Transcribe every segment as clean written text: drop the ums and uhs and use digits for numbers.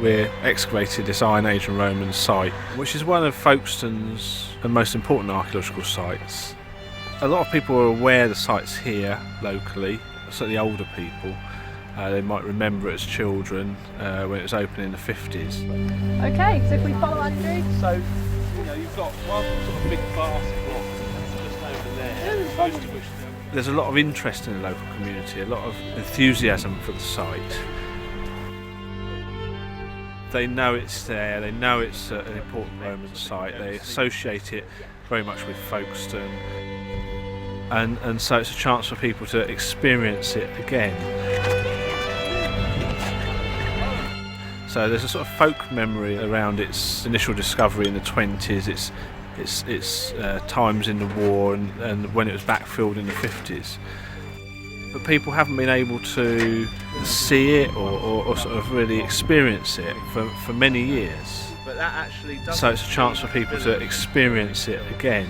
we excavated this Iron Age and Roman site, which is one of Folkestone's most important archaeological sites. A lot of people are aware the site's here locally, certainly older people. They might remember it as children when it was opened in the 50s. Okay, so if we follow Andrew. So, you've got one sort of big vast block just over there, most of which there's a lot of interest in the local community, a lot of enthusiasm for the site. They know it's there, they know it's an important Roman site, they associate it very much with Folkestone, and so it's a chance for people to experience it again. So there's a sort of folk memory around its initial discovery in the 20s, its times in the war and when it was backfilled in the 50s. But people haven't been able to see it or sort of really experience it for many years. But that actually so it's a chance for people to experience it again.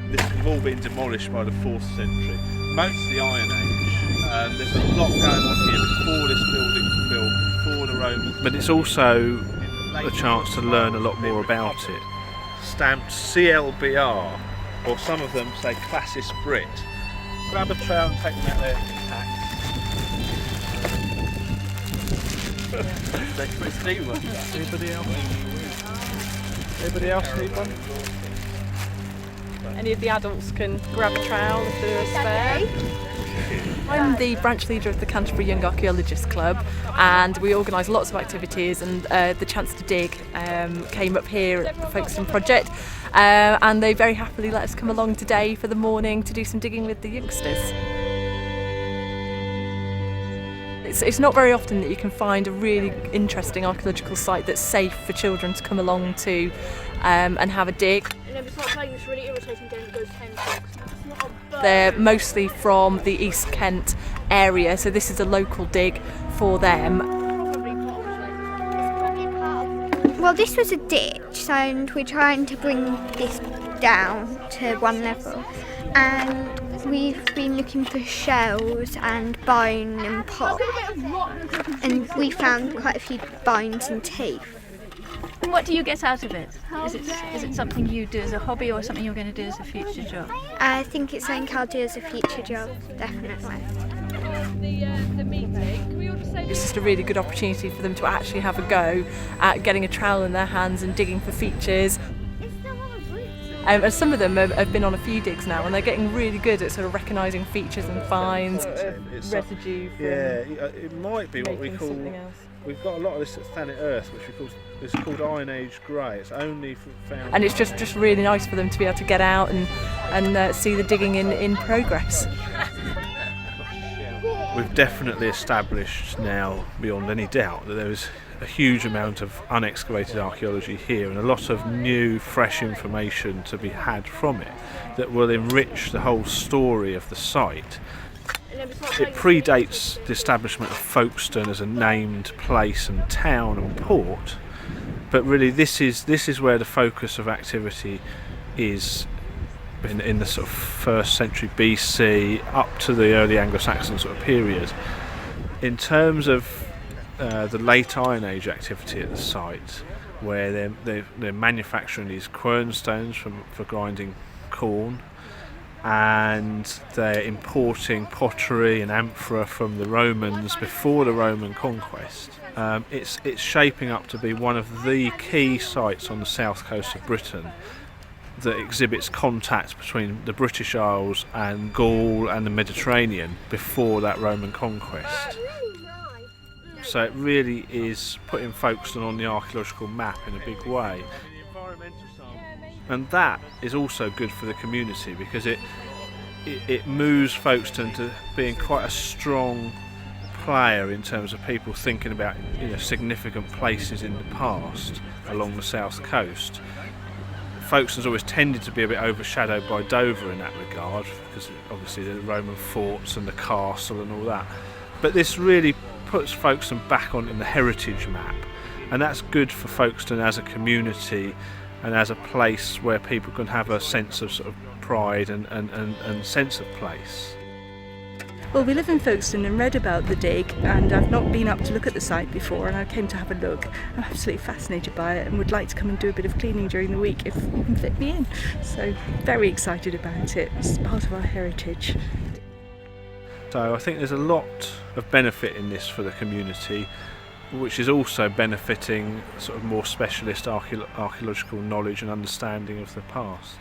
This has all been demolished by the 4th century, mostly Iron Age. There's a lot going on here before this building was built, before the Romans. But it's also a chance to learn a lot more about it. Stamped CLBR, or some of them say Classis Brit. Grab a trowel and take them out there. Anybody else need one? Any of the adults can grab a trowel if there is spare. I'm the branch leader of the Canterbury Young Archaeologists Club, and we organise lots of activities, and the chance to dig came up here at the Folkestone project, and they very happily let us come along today for the morning to do some digging with the youngsters. It's not very often that you can find a really interesting archaeological site that's safe for children to come along to and have a dig. This really irritating game that goes 10 blocks. They're mostly from the East Kent area, so this is a local dig for them. Well, this was a ditch, and we're trying to bring this down to one level. And we've been looking for shells and bone and pop, and we found quite a few bones and teeth. And what do you get out of it? Is it something you do as a hobby or something you're going to do as a future job? I think it's something I'll do as a future job, definitely. It's just a really good opportunity for them to actually have a go at getting a trowel in their hands and digging for features. And some of them have been on a few digs now, and they're getting really good at sort of recognising features and finds, residue. It might be what we call. We've got a lot of this at Thanet Earth, which it's called Iron Age Grey. It's only found. And it's just really nice for them to be able to get out and see the digging in progress. We've definitely established now, beyond any doubt, that there is a huge amount of unexcavated archaeology here and a lot of new, fresh information to be had from it that will enrich the whole story of the site. It predates the establishment of Folkestone as a named place and town and port, but really this is where the focus of activity is in the sort of 1st century BC up to the early Anglo-Saxon sort of period. In terms of the late Iron Age activity at the site, where they're manufacturing these quernstones for grinding corn, and they're importing pottery and amphora from the Romans before the Roman conquest. It's shaping up to be one of the key sites on the south coast of Britain that exhibits contact between the British Isles and Gaul and the Mediterranean before that Roman conquest. So it really is putting Folkestone on the archaeological map in a big way. And that is also good for the community because it moves Folkestone to being quite a strong player in terms of people thinking about significant places in the past along the south coast. Folkestone's always tended to be a bit overshadowed by Dover in that regard because obviously the Roman forts and the castle and all that. But this really puts Folkestone back on in the heritage map, and that's good for Folkestone as a community and as a place where people can have a sense of sort of pride and sense of place. Well, we live in Folkestone and read about the dig, and I've not been up to look at the site before, and I came to have a look. I'm absolutely fascinated by it and would like to come and do a bit of cleaning during the week if you can fit me in. So very excited about it. It's part of our heritage. So I think there's a lot of benefit in this for the community, which is also benefiting sort of more specialist archaeological knowledge and understanding of the past.